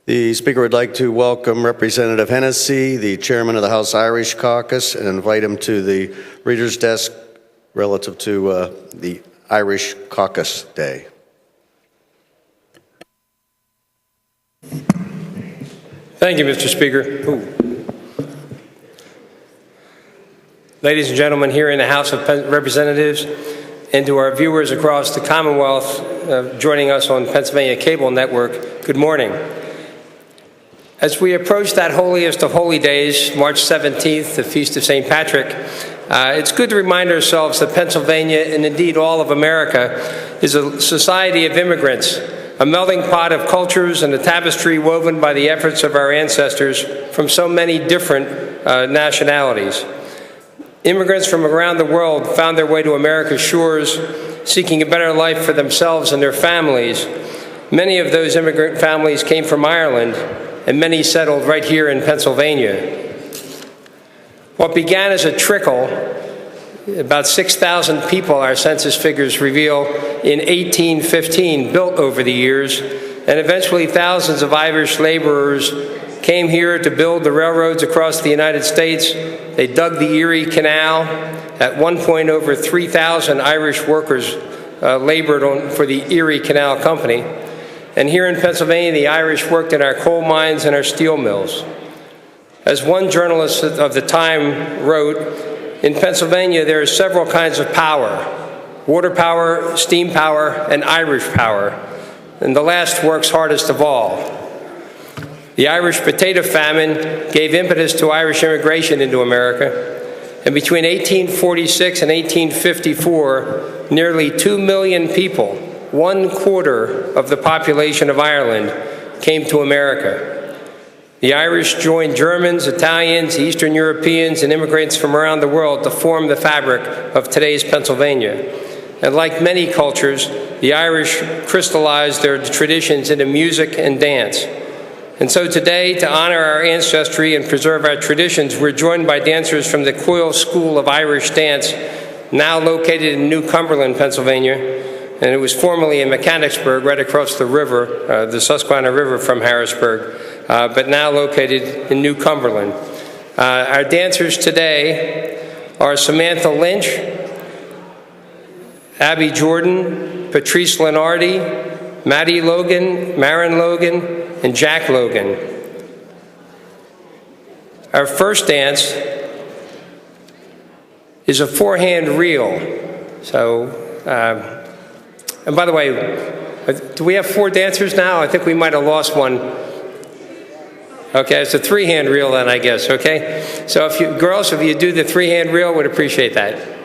The Speaker would like to welcome Representative Hennessey, the Chairman of the House Irish Caucus, and invite him to the Reader's Desk relative to the Irish Caucus Day. Thank you, Mr. Speaker. Ladies and gentlemen here in the House of Representatives, and to our viewers across the Commonwealth joining us on Pennsylvania Cable Network, good morning. As we approach that holiest of holy days, March 17th, the Feast of St. Patrick, it's good to remind ourselves that Pennsylvania, and indeed all of America, is a society of immigrants, a melting pot of cultures and a tapestry woven by the efforts of our ancestors from so many different nationalities. Immigrants from around the world found their way to America's shores, seeking a better life for themselves and their families. Many of those immigrant families came from Ireland, and many settled right here in Pennsylvania. What began as a trickle, about 6,000 people, our census figures reveal, in 1815, built over the years, and eventually thousands of Irish laborers came here to build the railroads across the United States. They dug the Erie Canal. At one point, over 3,000 Irish workers labored for the Erie Canal Company. And here in Pennsylvania, the Irish worked in our coal mines and our steel mills. As one journalist of the time wrote, in Pennsylvania there are several kinds of power: water power, steam power, and Irish power. And the last works hardest of all. The Irish potato famine gave impetus to Irish immigration into America. And between 1846 and 1854, nearly 2 million people, 1/4 of the population of Ireland, came to America. The Irish joined Germans, Italians, Eastern Europeans, and immigrants from around the world to form the fabric of today's Pennsylvania. And like many cultures, the Irish crystallized their traditions into music and dance. And so today, to honor our ancestry and preserve our traditions, we're joined by dancers from the Coyle School of Irish Dance, now located in New Cumberland, Pennsylvania. And it was formerly in Mechanicsburg, right across the river, the Susquehanna River from Harrisburg, but now located in New Cumberland. Our dancers today are Samantha Lynch, Abby Jordan, Patrice Lenardi, Maddie Logan, Marin Logan, and Jack Logan. Our first dance is a four-hand reel. So, and by the way, do we have 4 dancers now? I think we might have lost one. Okay, it's a 3-hand reel then, I guess, okay? So if you, girls, if you do the 3-hand reel, we'd appreciate that.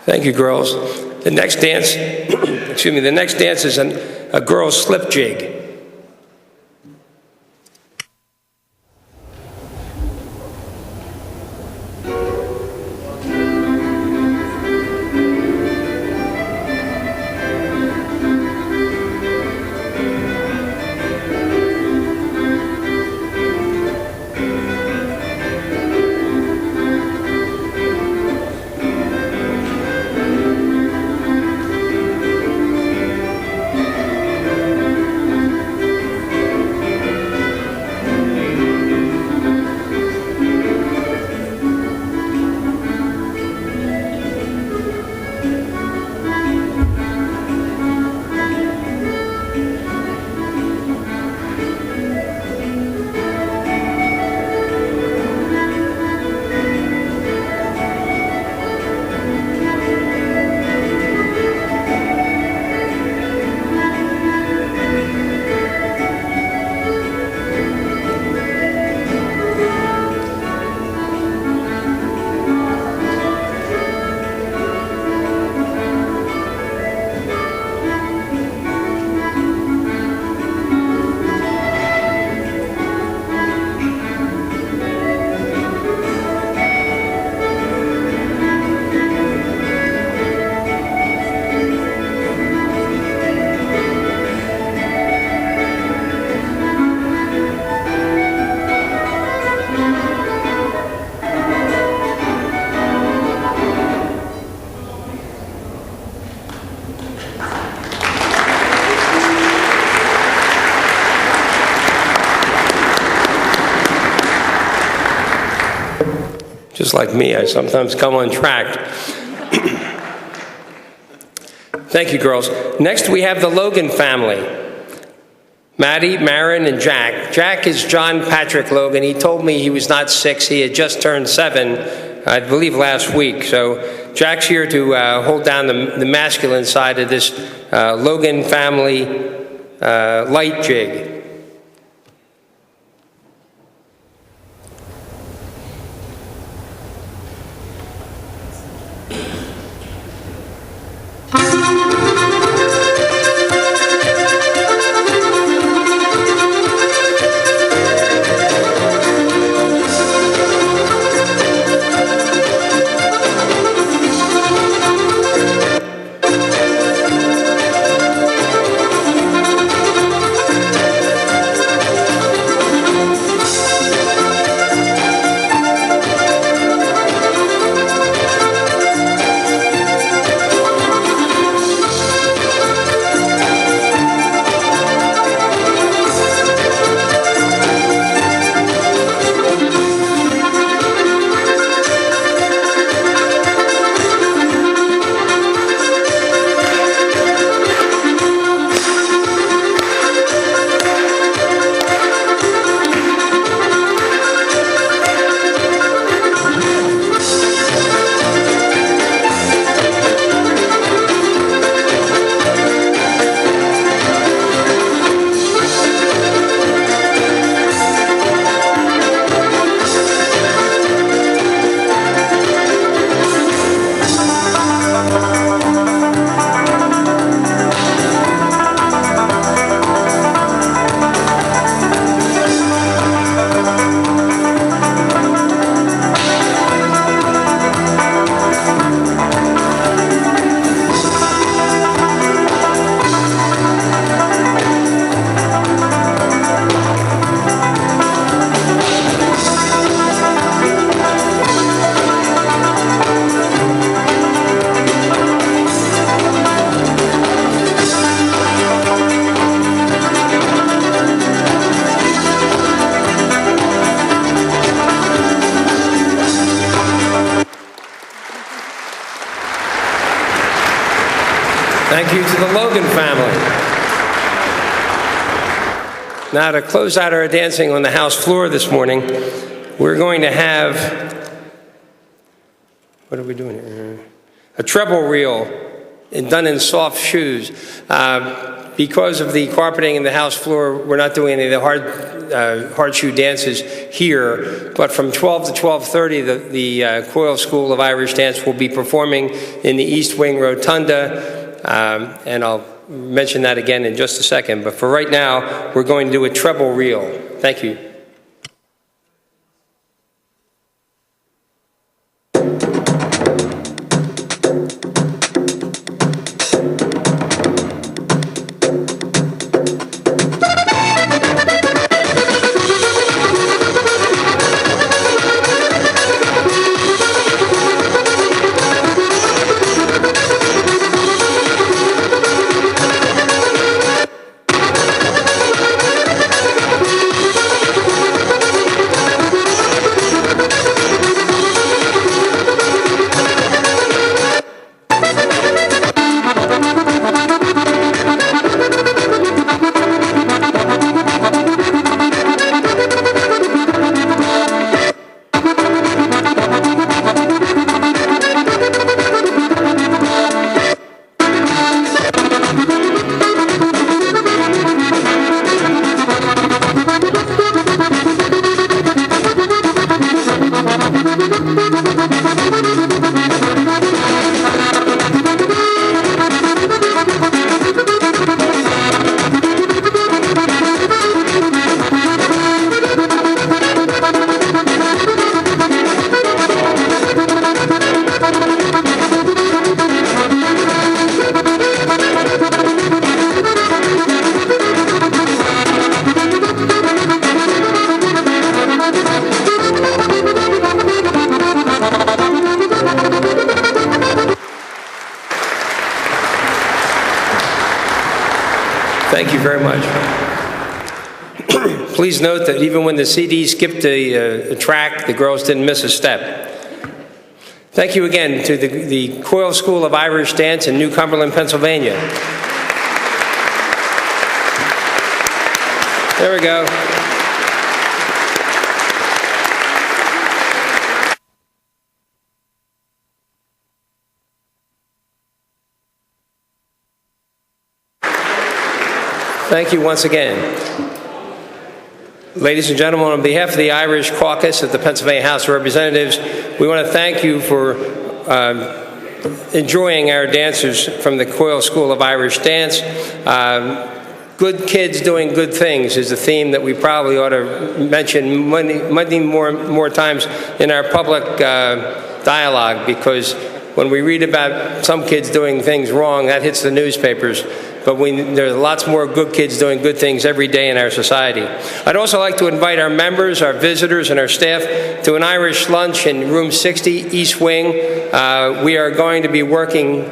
Thank you, girls. The next dance, excuse me, the next dance is a girl's slip jig. Just like me, I sometimes come untracked. Thank you, girls. Next, we have the Logan family. Maddie, Marin, and Jack. Jack is John Patrick Logan. He told me he was not 6. He had just turned 7, I believe, last week. So Jack's here to hold down the masculine side of this Logan family light jig. Thank you to the Logan family. Now, to close out our dancing on the House floor this morning, we're going to have, what are we doing here? A treble reel done in soft shoes. Because of the carpeting in the House floor, we're not doing any of the hard shoe dances here, but from 12 to 12:30, the Coyle School of Irish Dance will be performing in the East Wing Rotunda, and I'll mention that again in just a second. But for right now, we're going to do a treble reel. Thank you. Thank you very much. Please note that even when the CD skipped a track, the girls didn't miss a step. Thank you again to the Coyle School of Irish Dance in New Cumberland, Pennsylvania. There we go. Thank you once again. Ladies and gentlemen, on behalf of the Irish Caucus of the Pennsylvania House of Representatives, we want to thank you for enjoying our dancers from the Coyle School of Irish Dance. Good kids doing good things is a theme that we probably ought to mention many more times in our public dialogue, because when we read about some kids doing things wrong, that hits the newspapers. But there's lots more good kids doing good things every day in our society. I'd also like to invite our members, our visitors, and our staff to an Irish lunch in room 60, East Wing. We are going to be working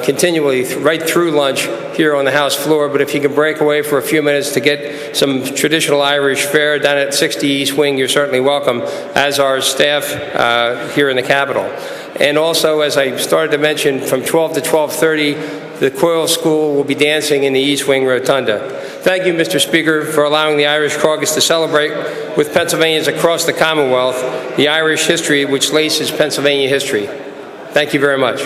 continually right through lunch here on the House floor, but if you can break away for a few minutes to get some traditional Irish fare down at 60 East Wing, you're certainly welcome, as our staff here in the Capitol. And also, as I started to mention, from 12 to 12:30, the Coyle School will be dancing in the East Wing Rotunda. Thank you, Mr. Speaker, for allowing the Irish Caucus to celebrate with Pennsylvanians across the Commonwealth the Irish history which laces Pennsylvania history. Thank you very much.